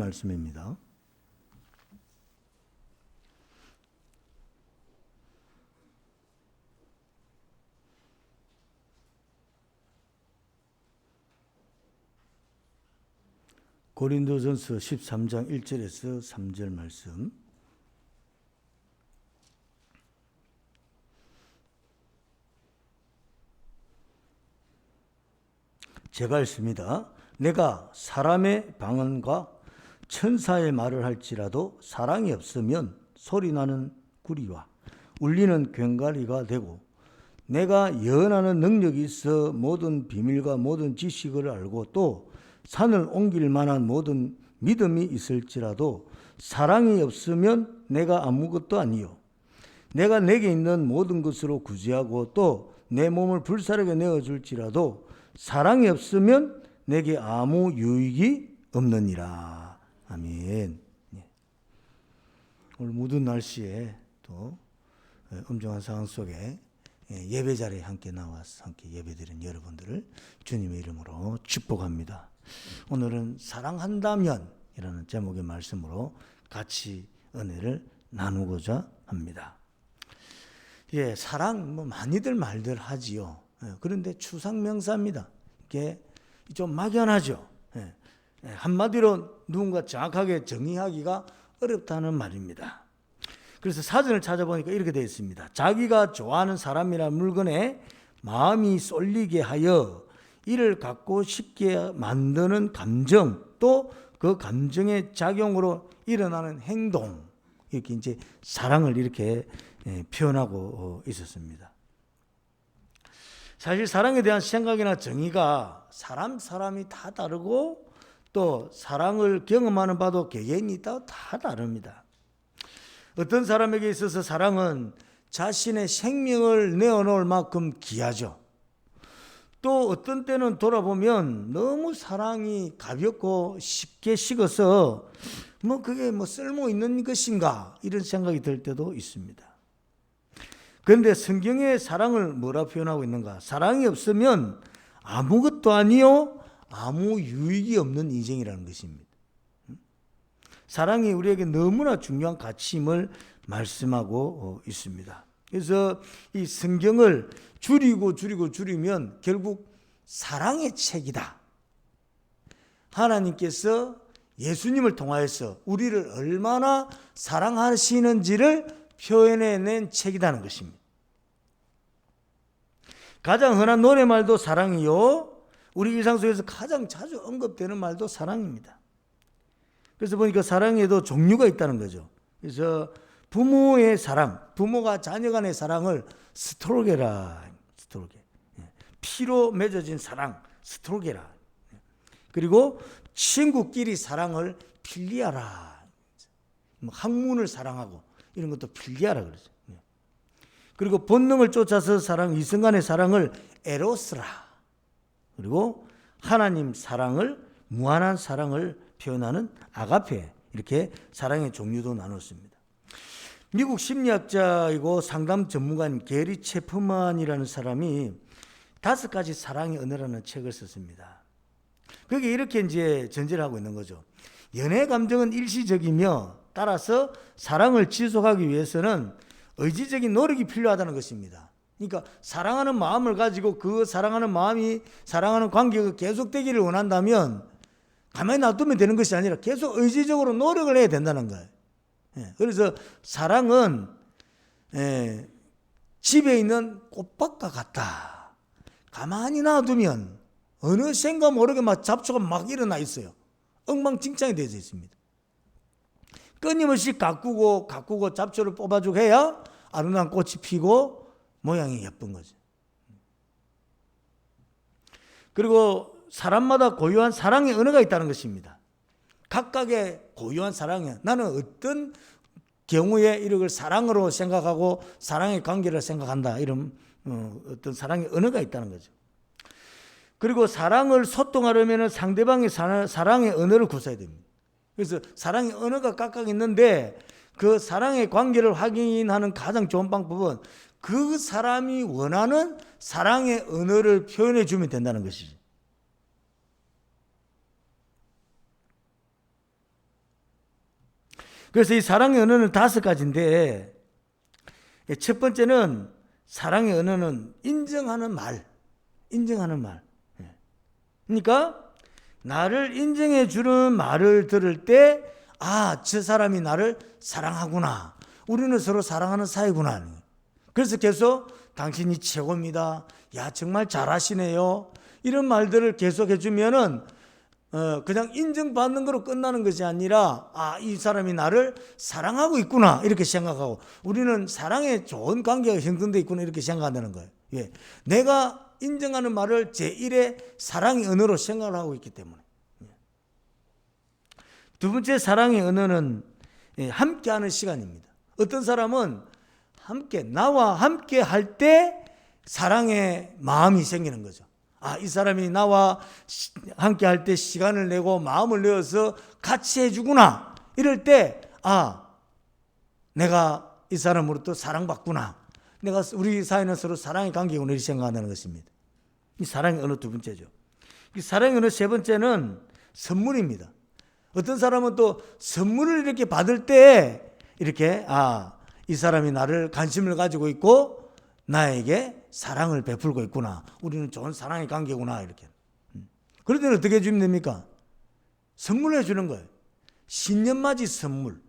말씀입니다. 고린도전서 13장 1절에서 3절 말씀. 제가 읽습니다. 내가 사람의 방언과 천사의 말을 할지라도 사랑이 없으면 소리나는 구리와 울리는 괭가리가 되고, 내가 예언하는 능력이 있어 모든 비밀과 모든 지식을 알고 또 산을 옮길 만한 모든 믿음이 있을지라도 사랑이 없으면 내가 아무것도 아니요, 내가 내게 있는 모든 것으로 구제하고 또 내 몸을 불사르게 내어줄지라도 사랑이 없으면 내게 아무 유익이 없느니라. 아멘. 오늘 무더운 날씨에 또 엄중한 상황 속에 예배 자리에 함께 나와서 함께 예배드린 여러분들을 주님의 이름으로 축복합니다. 오늘은 사랑한다면 이라는 제목의 말씀으로 같이 은혜를 나누고자 합니다. 사랑 많이들 말들 하지요. 그런데 추상명사입니다. 이게 좀 막연하죠. 한마디로 누군가 정확하게 정의하기가 어렵다는 말입니다. 그래서 사전을 찾아보니까 이렇게 되어 있습니다. 자기가 좋아하는 사람이나 물건에 마음이 쏠리게 하여 이를 갖고 싶게 만드는 감정, 또 그 감정의 작용으로 일어나는 행동, 이렇게 이제 사랑을 이렇게 표현하고 있었습니다. 사실 사랑에 대한 생각이나 정의가 사람이 다 다르고 또 사랑을 경험하는 바도 개개인이 다 다릅니다. 어떤 사람에게 있어서 사랑은 자신의 생명을 내어놓을 만큼 귀하죠. 또 어떤 때는 돌아보면 너무 사랑이 가볍고 쉽게 식어서 그게 쓸모 있는 것인가 이런 생각이 들 때도 있습니다. 그런데 성경의 사랑을 뭐라 표현하고 있는가? 사랑이 없으면 아무것도 아니요, 아무 유익이 없는 인생이라는 것입니다. 사랑이 우리에게 너무나 중요한 가치임을 말씀하고 있습니다. 그래서 이 성경을 줄이면 결국 사랑의 책이다. 하나님께서 예수님을 통하여서 우리를 얼마나 사랑하시는지를 표현해낸 책이라는 것입니다. 가장 흔한 노래말도 사랑이요, 우리 일상 속에서 가장 자주 언급되는 말도 사랑입니다. 그래서 보니까 사랑에도 종류가 있다는 거죠. 그래서 부모의 사랑, 부모가 자녀 간의 사랑을 스토르게라, 피로 맺어진 사랑, 스토르게라. 그리고 친구끼리 사랑을 필리아라, 학문을 사랑하고 이런 것도 필리아라 그러죠. 그리고 본능을 쫓아서 사랑, 이성 간의 사랑을 에로스라. 그리고 하나님 사랑을, 무한한 사랑을 표현하는 아가페, 이렇게 사랑의 종류도 나눴습니다. 미국 심리학자이고 상담 전문가인 게리 체프만이라는 사람이 5가지 사랑의 언어라는 책을 썼습니다. 거기에 이렇게 이제 전제를 하고 있는 거죠. 연애 감정은 일시적이며 따라서 사랑을 지속하기 위해서는 의지적인 노력이 필요하다는 것입니다. 그러니까 사랑하는 마음을 가지고 그 사랑하는 마음이, 사랑하는 관계가 계속되기를 원한다면 가만히 놔두면 되는 것이 아니라 계속 의지적으로 노력을 해야 된다는 거예요. 그래서 사랑은 집에 있는 꽃밭과 같다. 가만히 놔두면 어느샌가 모르게 막 잡초가 막 일어나 있어요. 엉망진창이 되어 있습니다. 끊임없이 가꾸고 잡초를 뽑아주고 해야 아름다운 꽃이 피고 모양이 예쁜 거죠. 그리고 사람마다 고유한 사랑의 언어가 있다는 것입니다. 각각의 고유한 사랑이야. 나는 어떤 경우에 이걸 사랑으로 생각하고 사랑의 관계를 생각한다, 이런 어떤 사랑의 언어가 있다는 거죠. 그리고 사랑을 소통하려면 상대방의 사랑의 언어를 구사해야 됩니다. 그래서 사랑의 언어가 각각 있는데 그 사랑의 관계를 확인하는 가장 좋은 방법은 그 사람이 원하는 사랑의 언어를 표현해 주면 된다는 것이죠. 그래서 이 사랑의 언어는 5가지인데, 첫 번째는 사랑의 언어는 인정하는 말. 그러니까 나를 인정해 주는 말을 들을 때, 저 사람이 나를 사랑하구나. 우리는 서로 사랑하는 사이구나. 그래서 계속 당신이 최고입니다. 야, 정말 잘하시네요. 이런 말들을 계속 해주면은 그냥 인정받는 거로 끝나는 것이 아니라, 이 사람이 나를 사랑하고 있구나 이렇게 생각하고, 우리는 사랑에 좋은 관계가 형성되어 있구나 이렇게 생각한다는 거예요. 예. 내가 인정하는 말을 제1의 사랑의 언어로 생각을 하고 있기 때문에. 두 번째 사랑의 언어는 함께하는 시간입니다. 어떤 사람은 나와 함께 할 때 사랑의 마음이 생기는 거죠. 이 사람이 나와 함께 할 때 시간을 내고 마음을 내어서 같이 해주구나. 이럴 때, 내가 이 사람으로부터 사랑받구나. 우리 사이는 서로 사랑의 관계구나 이렇게 생각한다는 것입니다. 이 사랑의 언어 두 번째죠. 이 사랑의 언어 세 번째는 선물입니다. 어떤 사람은 또 선물을 이렇게 받을 때 이렇게 이 사람이 나를 관심을 가지고 있고 나에게 사랑을 베풀고 있구나. 우리는 좋은 사랑의 관계구나 이렇게. 그럴 때는 어떻게 해주면 됩니까? 선물을 해주는 거예요. 신년맞이 선물,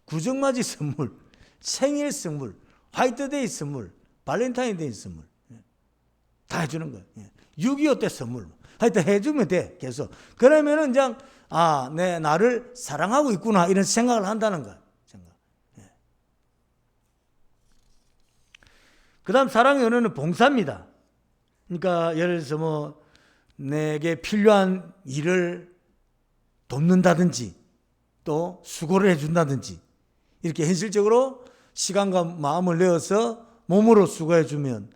구정맞이 선물, 생일 선물, 화이트데이 선물, 발렌타인데이 선물 다 해주는 거예요. 6.25 때 선물 하여튼 해주면 돼. 계속. 그러면은 그냥 나를 사랑하고 있구나 이런 생각을 한다는 거예요. 그 다음 사랑의 언어는 봉사입니다. 그러니까 예를 들어서 내게 필요한 일을 돕는다든지 또 수고를 해준다든지 이렇게 현실적으로 시간과 마음을 내어서 몸으로 수고해주면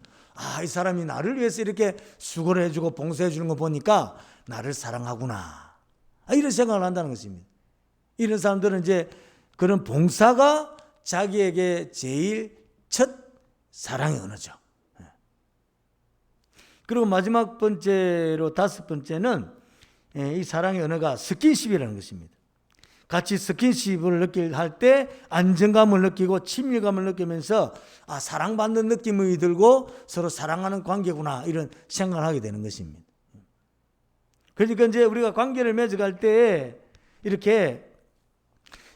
이 사람이 나를 위해서 이렇게 수고를 해주고 봉사해주는 거 보니까 나를 사랑하구나. 이런 생각을 한다는 것입니다. 이런 사람들은 이제 그런 봉사가 자기에게 제일 첫 사랑의 언어죠. 그리고 마지막 번째로 5번째는 이 사랑의 언어가 스킨십이라는 것입니다. 같이 스킨십을 할 때 안정감을 느끼고 친밀감을 느끼면서 사랑받는 느낌이 들고 서로 사랑하는 관계구나 이런 생각을 하게 되는 것입니다. 그러니까 이제 우리가 관계를 맺어갈 때 이렇게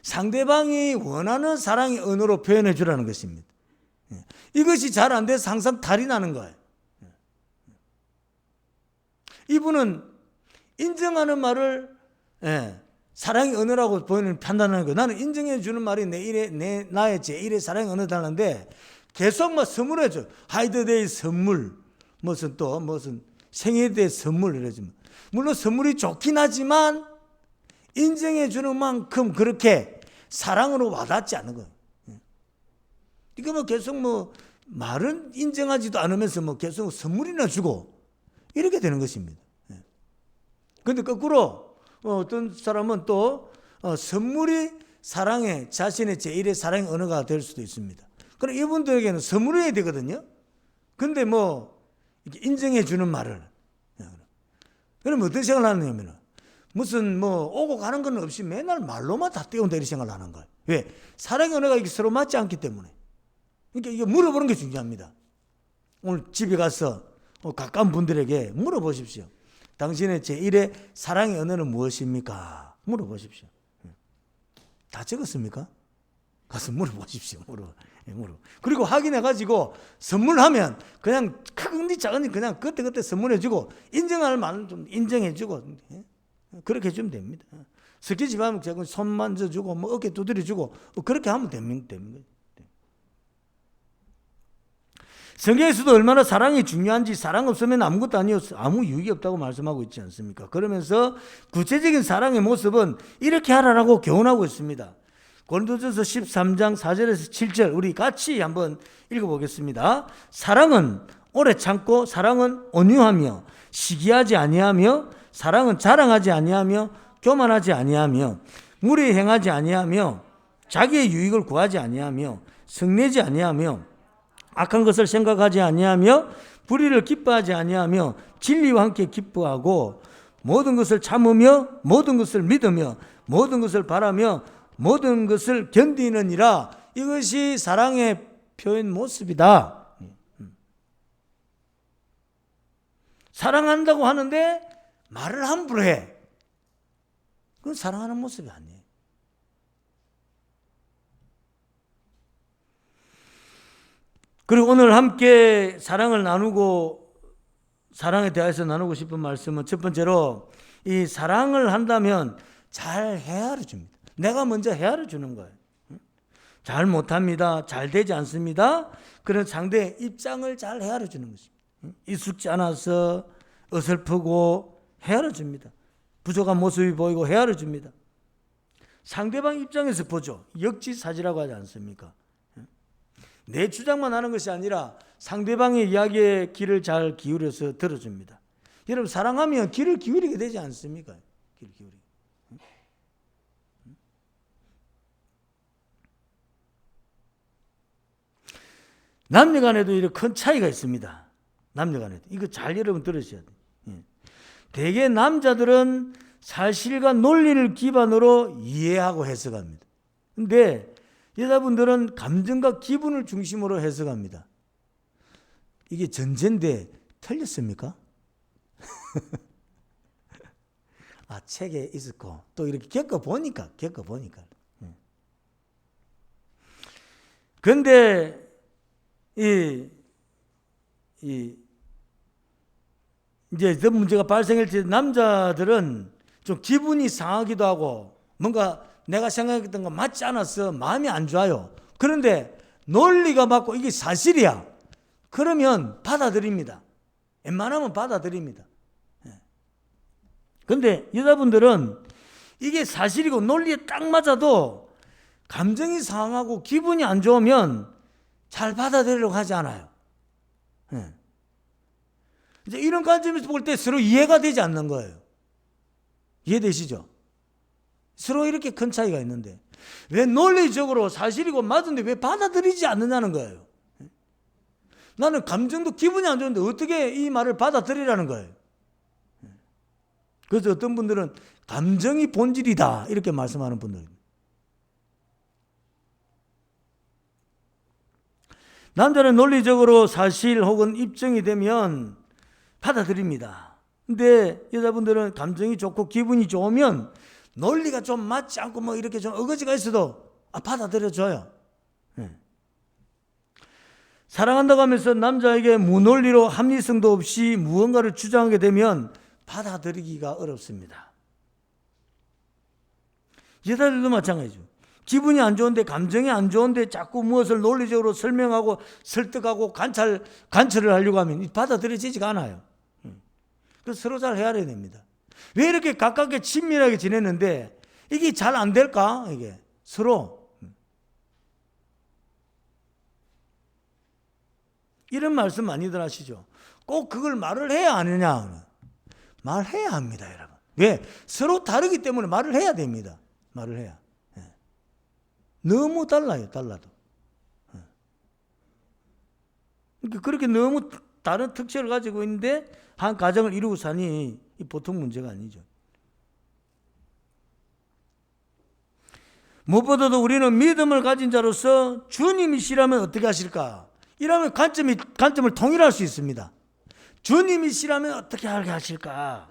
상대방이 원하는 사랑의 언어로 표현해 주라는 것입니다. 이것이 잘 안 돼서 항상 탈이 나는 거예요. 이분은 인정하는 말을 사랑의 언어라고 판단하는 거예요. 나는 인정해 주는 말이 나의 제1의 사랑의 언어다는데 계속 막 선물해 줘. 화이트데이 선물, 무슨 생일때 선물 이러지만 물론 선물이 좋긴 하지만 인정해 주는 만큼 그렇게 사랑으로 와닿지 않는 거예요. 이거 계속 말은 인정하지도 않으면서 계속 선물이나 주고 이렇게 되는 것입니다. 그런데 거꾸로 어떤 사람은 또 선물이 자신의 제1의 사랑의 언어가 될 수도 있습니다. 그럼 이분들에게는 선물을 해야 되거든요. 근데 이렇게 인정해 주는 말을. 그러면 어떤 생각을 하느냐면 무슨 오고 가는 건 없이 맨날 말로만 다 떼운다 이런 생각을 하는 거예요. 왜? 사랑의 언어가 이게 서로 맞지 않기 때문에. 그러니까 이게 물어보는 게 중요합니다. 오늘 집에 가서 가까운 분들에게 물어보십시오. 당신의 제1의 사랑의 언어는 무엇입니까? 물어보십시오. 다 적었습니까? 가서 물어보십시오. 그리고 확인해가지고 선물하면 그냥 크건지 작은지 그냥 그때 선물해주고 인정할 말은 좀 인정해주고 그렇게 해주면 됩니다. 스킨십 하면 손 만져주고 어깨 두드려주고 그렇게 하면 됩니다. 성경에서도 얼마나 사랑이 중요한지 사랑 없으면 아무것도 아니요 아무 유익이 없다고 말씀하고 있지 않습니까? 그러면서 구체적인 사랑의 모습은 이렇게 하라라고 교훈하고 있습니다. 고린도전서 13장 4절에서 7절 우리 같이 한번 읽어보겠습니다. 사랑은 오래 참고 사랑은 온유하며 시기하지 아니하며 사랑은 자랑하지 아니하며 교만하지 아니하며 무리에 행하지 아니하며 자기의 유익을 구하지 아니하며 성내지 아니하며 악한 것을 생각하지 아니하며 불의를 기뻐하지 아니하며 진리와 함께 기뻐하고 모든 것을 참으며 모든 것을 믿으며 모든 것을 바라며 모든 것을 견디느니라. 이것이 사랑의 표현 모습이다. 사랑한다고 하는데 말을 함부로 해. 그건 사랑하는 모습이 아니에요. 그리고 오늘 함께 사랑을 나누고 사랑에 대해서 나누고 싶은 말씀은 첫 번째로 이 사랑을 한다면 잘 헤아려 줍니다. 내가 먼저 헤아려 주는 거예요. 잘 못합니다. 잘 되지 않습니다. 그런 상대의 입장을 잘 헤아려 주는 것입니다. 익숙지 않아서 어설프고 헤아려 줍니다. 부족한 모습이 보이고 헤아려 줍니다. 상대방 입장에서 보죠. 역지사지라고 하지 않습니까? 내 주장만 하는 것이 아니라 상대방의 이야기에 귀를 잘 기울여서 들어줍니다. 여러분, 사랑하면 귀를 기울이게 되지 않습니까? 귀를 기울이게. 남녀간에도 이렇게 큰 차이가 있습니다. 남녀간에도. 이거 잘 여러분 들으셔야 돼요. 대개 남자들은 사실과 논리를 기반으로 이해하고 해석합니다. 근데 여자분들은 감정과 기분을 중심으로 해석합니다. 이게 전제인데 틀렸습니까? 아, 책에 있었고 또 이렇게 겪어보니까. 그런데 이제 그 문제가 발생할 때 남자들은 좀 기분이 상하기도 하고 뭔가 내가 생각했던 거 맞지 않아서 마음이 안 좋아요. 그런데 논리가 맞고 이게 사실이야. 그러면 받아들입니다. 웬만하면 받아들입니다. 그런데 여자분들은 이게 사실이고 논리에 딱 맞아도 감정이 상하고 기분이 안 좋으면 잘 받아들이려고 하지 않아요. 이제 이런 관점에서 볼 때 서로 이해가 되지 않는 거예요. 이해되시죠? 서로 이렇게 큰 차이가 있는데 왜 논리적으로 사실이고 맞은데 왜 받아들이지 않느냐는 거예요. 나는 감정도 기분이 안 좋은데 어떻게 이 말을 받아들이라는 거예요. 그래서 어떤 분들은 감정이 본질이다 이렇게 말씀하는 분들입니다. 남자는 논리적으로 사실 혹은 입증이 되면 받아들입니다. 근데 여자분들은 감정이 좋고 기분이 좋으면 논리가 좀 맞지 않고 뭐 이렇게 좀 어거지가 있어도 받아들여줘요. 사랑한다고 하면서 남자에게 무논리로 합리성도 없이 무언가를 주장하게 되면 받아들이기가 어렵습니다. 여자들도 마찬가지죠. 기분이 안 좋은데 감정이 안 좋은데 자꾸 무엇을 논리적으로 설명하고 설득하고 관철을 하려고 하면 받아들여지지가 않아요. 그래서 서로 잘 헤아려야 됩니다. 왜 이렇게 가깝게 친밀하게 지냈는데 이게 잘 안 될까? 이게 서로 이런 말씀 많이들 하시죠. 꼭 그걸 말을 해야 하느냐? 말해야 합니다, 여러분. 왜? 서로 다르기 때문에 말을 해야 됩니다. 말을 해야. 너무 달라요, 달라도. 그렇게 너무 다른 특징을 가지고 있는데 한 가정을 이루고 사니 보통 문제가 아니죠. 무엇보다도 우리는 믿음을 가진 자로서 주님이시라면 어떻게 하실까? 이라면 관점을 통일할 수 있습니다. 주님이시라면 어떻게 하게 하실까?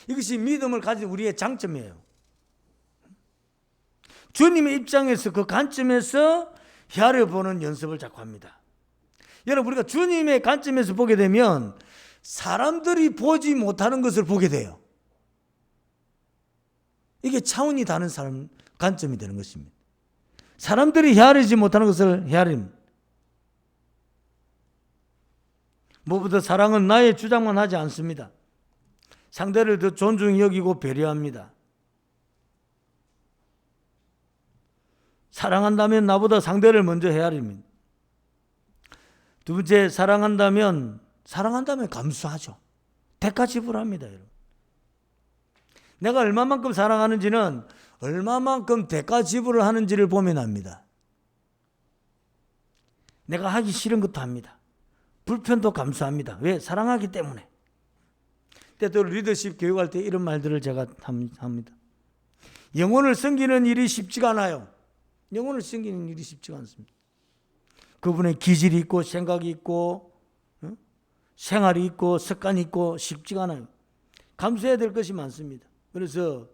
이것이 믿음을 가진 우리의 장점이에요. 주님의 입장에서 그 관점에서 헤아려보는 연습을 자꾸 합니다. 여러분, 우리가 주님의 관점에서 보게 되면 사람들이 보지 못하는 것을 보게 돼요. 이게 차원이 다른 사람 관점이 되는 것입니다. 사람들이 헤아리지 못하는 것을 헤아립니다. 무엇보다 사랑은 나의 주장만 하지 않습니다. 상대를 더 존중히 여기고 배려합니다. 사랑한다면 나보다 상대를 먼저 헤아립니다. 두 번째, 사랑한다면 감수하죠. 대가 지불합니다, 여러분. 내가 얼마만큼 사랑하는지는 얼마만큼 대가 지불을 하는지를 보면 압니다. 내가 하기 싫은 것도 합니다. 불편도 감수합니다. 왜? 사랑하기 때문에. 때때로 리더십 교육할 때 이런 말들을 제가 합니다. 영혼을 섬기는 일이 쉽지가 않아요. 영혼을 섬기는 일이 쉽지가 않습니다. 그분의 기질이 있고 생각이 있고 생활이 있고 습관이 있고 쉽지가 않아요. 감수해야 될 것이 많습니다. 그래서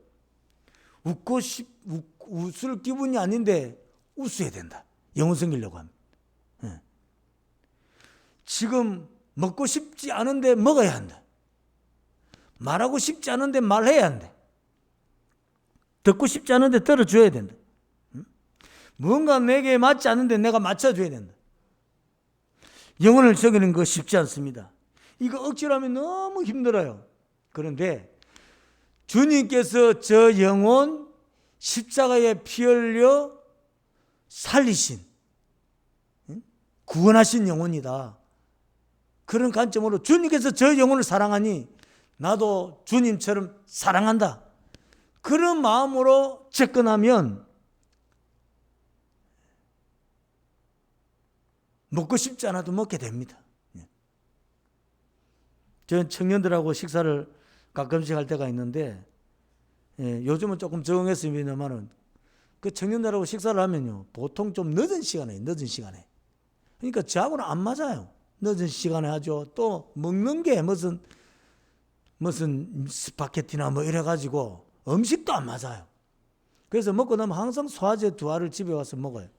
웃을 기분이 아닌데 웃어야 된다. 영혼 섬기려고 합니다. 지금 먹고 싶지 않은데 먹어야 한다. 말하고 싶지 않은데 말해야 한다. 듣고 싶지 않은데 들어줘야 된다. 뭔가 내게 맞지 않는데 내가 맞춰줘야 된다. 영혼을 섬기는 거 쉽지 않습니다. 이거 억지로 하면 너무 힘들어요. 그런데 주님께서 저 영혼 십자가에 피 흘려 살리신 구원하신 영혼이다. 그런 관점으로 주님께서 저 영혼을 사랑하니 나도 주님처럼 사랑한다. 그런 마음으로 접근하면 먹고 싶지 않아도 먹게 됩니다. 저는 청년들하고 식사를 가끔씩 할 때가 있는데 요즘은 조금 적응했습니다만은 그 청년들하고 식사를 하면요 보통 좀 늦은 시간에 그러니까 저하고는 안 맞아요. 늦은 시간에 하죠. 또 먹는 게 무슨 스파게티나 뭐 이래가지고 음식도 안 맞아요. 그래서 먹고 나면 항상 소화제 2알을 집에 와서 먹어요.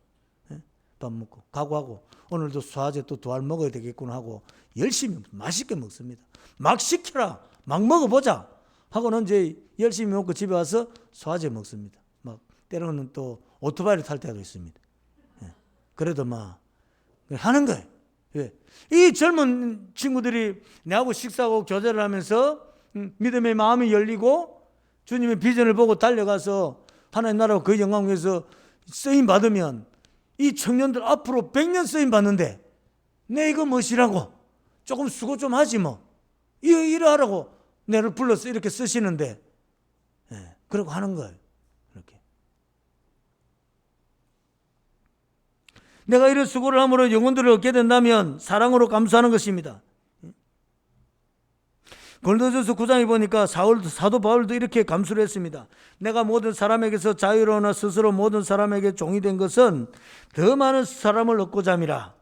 밥 먹고 각오하고 오늘도 소화제 또 2알 먹어야 되겠구나 하고 열심히 맛있게 먹습니다. 막 시켜라, 막 먹어보자 하고는 이제 열심히 먹고 집에 와서 소화제 먹습니다. 막 때로는 또 오토바이를 탈 때도 있습니다. 그래도 막 하는 거예요. 이 젊은 친구들이 내하고 식사하고 교제를 하면서 믿음의 마음이 열리고 주님의 비전을 보고 달려가서 하나님 나라와 그 영광 위해서 쓰임 받으면 이 청년들 앞으로 100년 쓰임 받는데 내 이거 뭐시라고 조금 수고 좀 하지 뭐 이거 하라고 내를 불러서 이렇게 쓰시는데 그러고 하는 거예요. 이렇게 내가 이런 수고를 함으로 영혼들을 얻게 된다면 사랑으로 감수하는 것입니다. 고린도전서 9장에 보니까 사도 바울도 이렇게 감수를 했습니다. 내가 모든 사람에게서 자유로우나 스스로 모든 사람에게 종이 된 것은 더 많은 사람을 얻고자 함이라.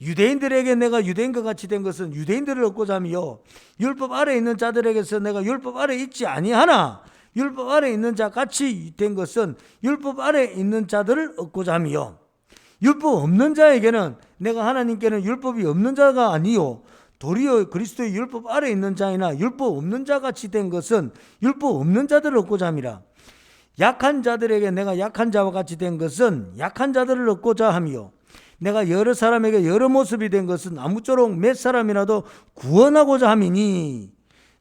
유대인들에게 내가 유대인과 같이 된 것은 유대인들을 얻고자 함이요 율법 아래 있는 자들에게서 내가 율법 아래 있지 아니하나 율법 아래 있는 자 같이 된 것은 율법 아래 있는 자들을 얻고자 함이요 율법 없는 자에게는 내가 하나님께는 율법이 없는 자가 아니요 도리어 그리스도의 율법 아래 있는 자이나 율법 없는 자 같이 된 것은 율법 없는 자들을 얻고자 함이라. 약한 자들에게 내가 약한 자와 같이 된 것은 약한 자들을 얻고자 함이요 내가 여러 사람에게 여러 모습이 된 것은 아무쪼록 몇 사람이라도 구원하고자 함이니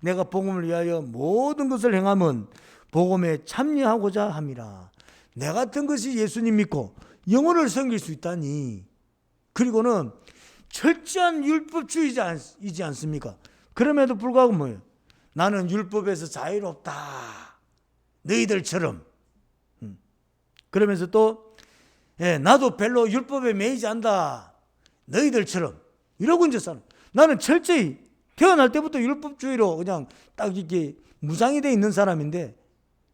내가 복음을 위하여 모든 것을 행함은 복음에 참여하고자 함이라. 내 같은 것이 예수님 믿고 영혼을 섬길 수 있다니. 그리고는 철저한 율법주의자이지 않습니까? 그럼에도 불구하고 뭐예요? 나는 율법에서 자유롭다. 너희들처럼. 그러면서 또 나도 별로 율법에 매이지 않다. 너희들처럼. 이러고 이제 사는. 나는 철저히 태어날 때부터 율법주의로 그냥 딱 이렇게 무장이 돼 있는 사람인데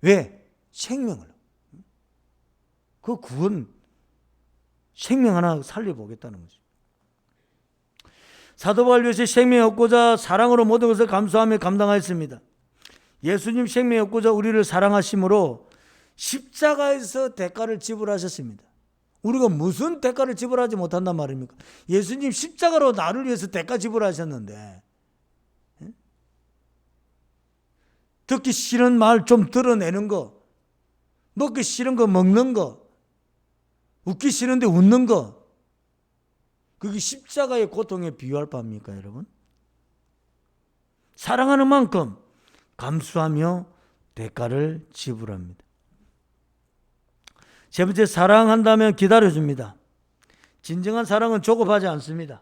왜? 생명을. 그 구원 생명 하나 살려보겠다는 거죠. 사도 바울 위해서 생명을 얻고자 사랑으로 모든 것을 감수하며 감당하였습니다. 예수님 생명을 얻고자 우리를 사랑하심으로 십자가에서 대가를 지불하셨습니다. 우리가 무슨 대가를 지불하지 못한단 말입니까? 예수님 십자가로 나를 위해서 대가 지불하셨는데 듣기 싫은 말 좀 드러내는 거, 먹기 싫은 거 먹는 거, 웃기 싫은데 웃는 거, 그게 십자가의 고통에 비유할 바입니까, 여러분? 사랑하는 만큼 감수하며 대가를 지불합니다. 세 번째, 사랑한다면 기다려줍니다. 진정한 사랑은 조급하지 않습니다.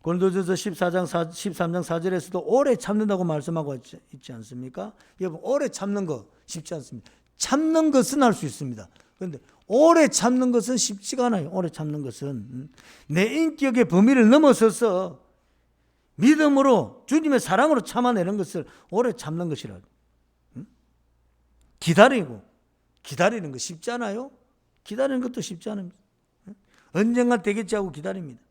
고린도전서 13장 4절에서도 오래 참는다고 말씀하고 있지 않습니까? 여러분, 오래 참는 거 쉽지 않습니다. 참는 것은 할 수 있습니다. 그런데 오래 참는 것은 쉽지가 않아요. 오래 참는 것은 내 인격의 범위를 넘어서서 믿음으로 주님의 사랑으로 참아내는 것을 오래 참는 것이라. 기다리고 기다리는 거 쉽지 않아요? 기다리는 것도 쉽지 않습니다. 언젠가 되겠지 하고 기다립니다.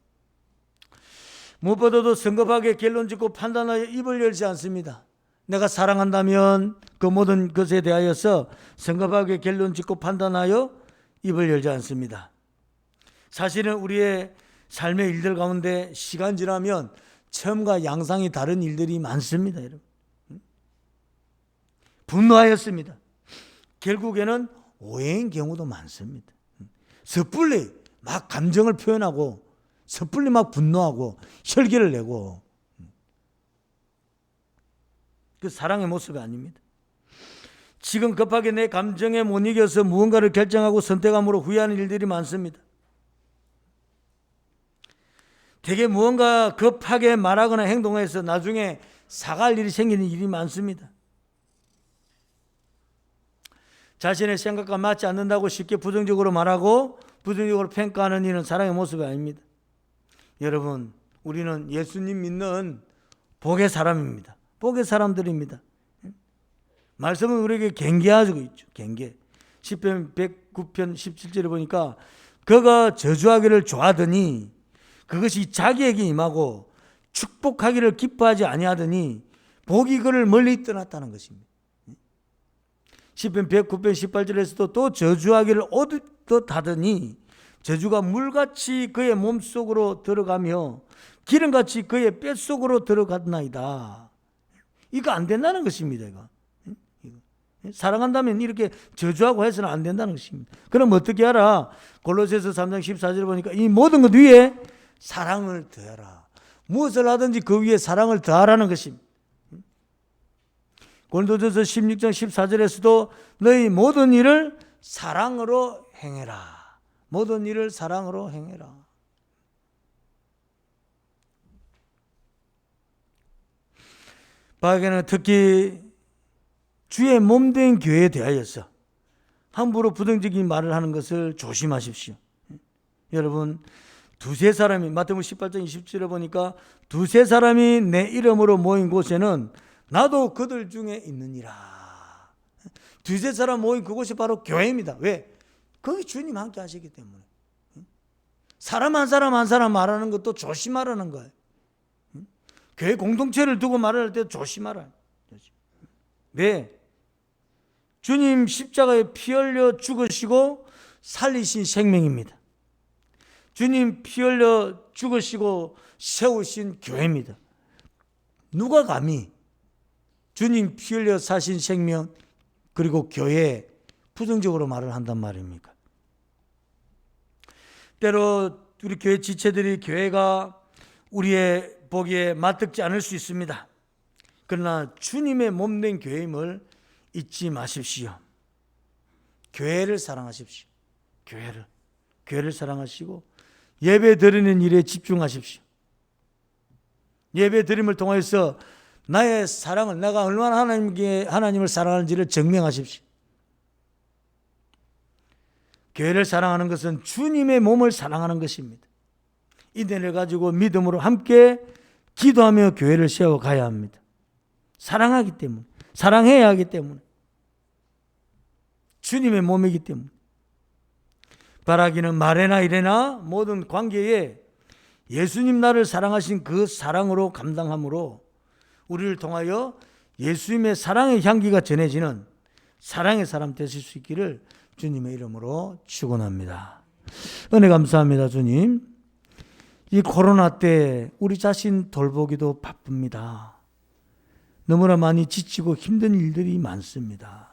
무엇보다도 성급하게 결론 짓고 판단하여 입을 열지 않습니다. 내가 사랑한다면 그 모든 것에 대하여서 성급하게 결론 짓고 판단하여 입을 열지 않습니다. 사실은 우리의 삶의 일들 가운데 시간 지나면 처음과 양상이 다른 일들이 많습니다. 여러분. 분노하였습니다. 결국에는 오해인 경우도 많습니다. 섣불리 막 감정을 표현하고 섣불리 막 분노하고 혈기를 내고, 그 사랑의 모습이 아닙니다. 지금 급하게 내 감정에 못 이겨서 무언가를 결정하고 선택함으로 후회하는 일들이 많습니다. 되게 무언가 급하게 말하거나 행동해서 나중에 사과할 일이 생기는 일이 많습니다. 자신의 생각과 맞지 않는다고 쉽게 부정적으로 말하고 부정적으로 평가하는 일은 사랑의 모습이 아닙니다. 여러분, 우리는 예수님 믿는 복의 사람입니다. 복의 사람들입니다. 말씀은 우리에게 경계하고 있죠. 경계. 시편 109편 17절에 보니까 그가 저주하기를 좋아하더니 그것이 자기에게 임하고 축복하기를 기뻐하지 아니하더니 복이 그를 멀리 떠났다는 것입니다. 시편 109편 18절에서도 또 저주하기를 오듯 하더니 저주가 물같이 그의 몸속으로 들어가며 기름같이 그의 뼛속으로 들어갔나이다. 이거 안 된다는 것입니다. 이거. 사랑한다면 이렇게 저주하고 해서는 안 된다는 것입니다. 그럼 어떻게 하라? 골로새서 3장 14절에 보니까 이 모든 것 위에 사랑을 더하라. 무엇을 하든지 그 위에 사랑을 더하라는 것입니다. 고린도전서 16장 14절에서도 너희 모든 일을 사랑으로 행해라. 모든 일을 사랑으로 행해라. 바울은 특히 주의 몸된 교회에 대하여서 함부로 부정적인 말을 하는 것을 조심하십시오. 여러분, 두세 사람이, 마태복음 18장 20절에 보니까 두세 사람이 내 이름으로 모인 곳에는 나도 그들 중에 있느니라. 두세 사람 모인 그곳이 바로 교회입니다. 왜? 거기 주님 함께 하시기 때문에. 사람 한 사람 한 사람 말하는 것도 조심하라는 거예요. 교회 공동체를 두고 말할 때 조심하라. 왜? 주님 십자가에 피 흘려 죽으시고 살리신 생명입니다. 주님 피 흘려 죽으시고 세우신 교회입니다. 누가 감히 주님 피 흘려 사신 생명 그리고 교회에 부정적으로 말을 한단 말입니까? 때로 우리 교회 지체들이 교회가 우리의 보기에 맞듣지 않을 수 있습니다. 그러나 주님의 몸된 교회임을 잊지 마십시오. 교회를 사랑하십시오. 교회를 사랑하시고 예배 드리는 일에 집중하십시오. 예배 드림을 통해서 나의 사랑을, 내가 얼마나 하나님을 사랑하는지를 증명하십시오. 교회를 사랑하는 것은 주님의 몸을 사랑하는 것입니다. 이들을 가지고 믿음으로 함께 기도하며 교회를 세워가야 합니다. 사랑하기 때문에, 사랑해야 하기 때문에, 주님의 몸이기 때문에. 바라기는 말에나 이래나 모든 관계에 예수님 나를 사랑하신 그 사랑으로 감당함으로 우리를 통하여 예수님의 사랑의 향기가 전해지는 사랑의 사람 되실 수 있기를 주님의 이름으로 축원합니다. 은혜 감사합니다. 주님, 이 코로나 때 우리 자신 돌보기도 바쁩니다. 너무나 많이 지치고 힘든 일들이 많습니다.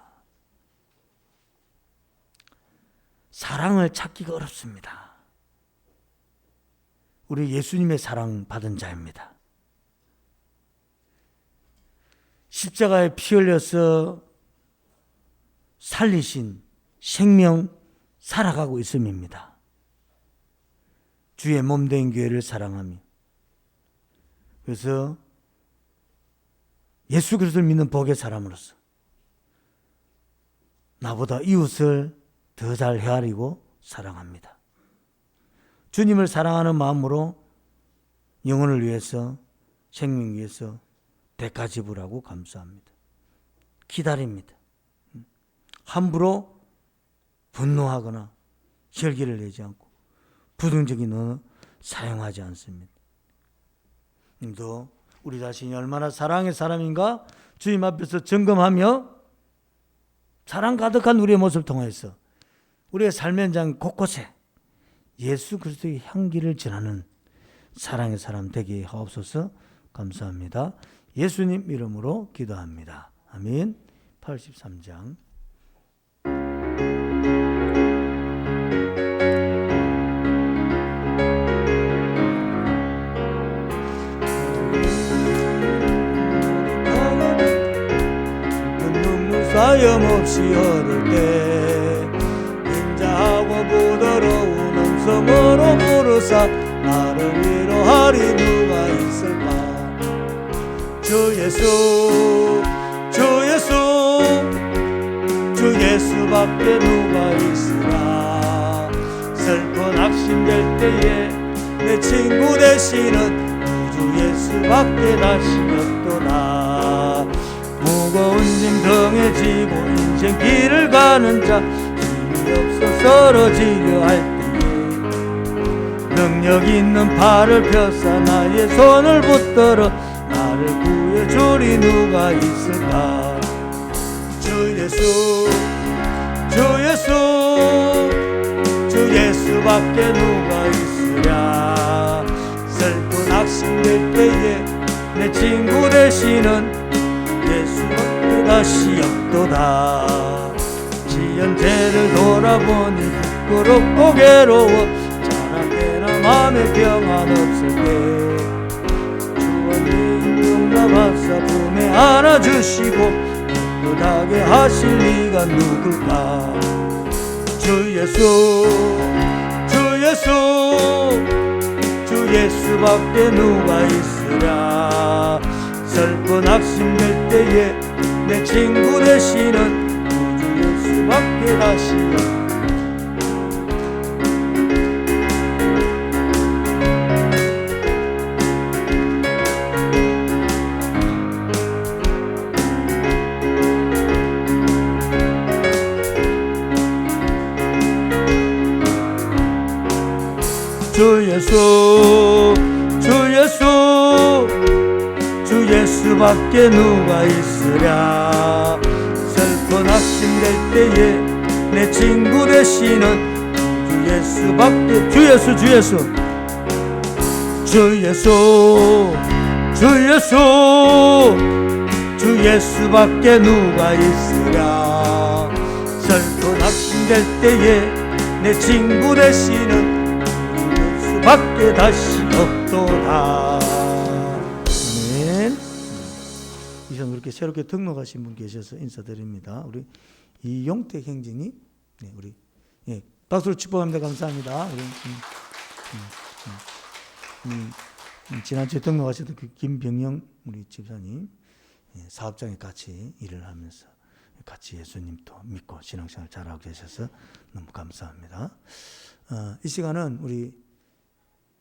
사랑을 찾기가 어렵습니다. 우리 예수님의 사랑 받은 자입니다. 십자가에 피 흘려서 살리신 생명 살아가고 있음입니다. 주의 몸된 교회를 사랑하며, 그래서 예수 그리스도를 믿는 복의 사람으로서 나보다 이웃을 더 잘 헤아리고 사랑합니다. 주님을 사랑하는 마음으로 영혼을 위해서, 생명 위해서 대가 지불하고 감사합니다. 기다립니다. 함부로 분노하거나 혈기를 내지 않고 부정적인 언어 사용하지 않습니다. 또 우리 자신이 얼마나 사랑의 사람인가 주님 앞에서 점검하며 사랑 가득한 우리의 모습을 통해서 우리의 삶의 현장 곳곳에 예수 그리스도의 향기를 전하는 사랑의 사람 되게 하옵소서. 감사합니다. 예수님 이름으로 기도합니다. 아멘. 83장 사염없이 흐를 때 인자하고 부드러운 음성으로 부르사 나를 위로하리 누가 있을까. 주 예수 주 예수 주 예수밖에 누가 있으라. 슬픈 낙심될 때에 내 친구 되시는 주 예수밖에 다시 없도다. 무거운 짐 등에 지고 인생 길을 가는 자 힘이 없어 쓰러지려 할 때에 능력 있는 팔을 펴사 나의 손을 붙들어 나를 구해주리 누가 있을까. 주 예수 주 예수 주 예수밖에 누가 있으랴. 슬픈 낙심될 때에 내 친구 되시는 예수밖에 다시 없도다. 지은 죄를 돌아보니 부끄럽고 괴로워 자나깨나 맘에 평안 없을 때 주원님 용납하사 품에 안아주시고 뿌듯하게 하실 리가 누굴까. 주 예수 주 예수 주 예수밖에 누가 있으랴. 슬픈 낙심될 때에 내 친구 되시는 주 예수밖에 다시 주 예수 주 예수 주 예수밖에 누가 있으랴. 슬픈 낙심될 때에 내 친구 되시는 주 예수밖에 주 예수 주 예수 주 예수 주 예수 주 예수밖에 누가 있으랴. 슬픈 낙심될 때에 내 친구 되시는 주 예수밖에 다시 없도다. 그렇게 새롭게 등록하신 분 계셔서 인사드립니다. 우리 이용택 행진이 우리 박수로 축복합니다. 감사합니다. 우리 지난주에 등록하셨던 그 김병영 우리 집사님 사업장에 같이 일을 하면서 같이 예수님도 믿고 신앙생활 잘하고 계셔서 너무 감사합니다. 이 시간은 우리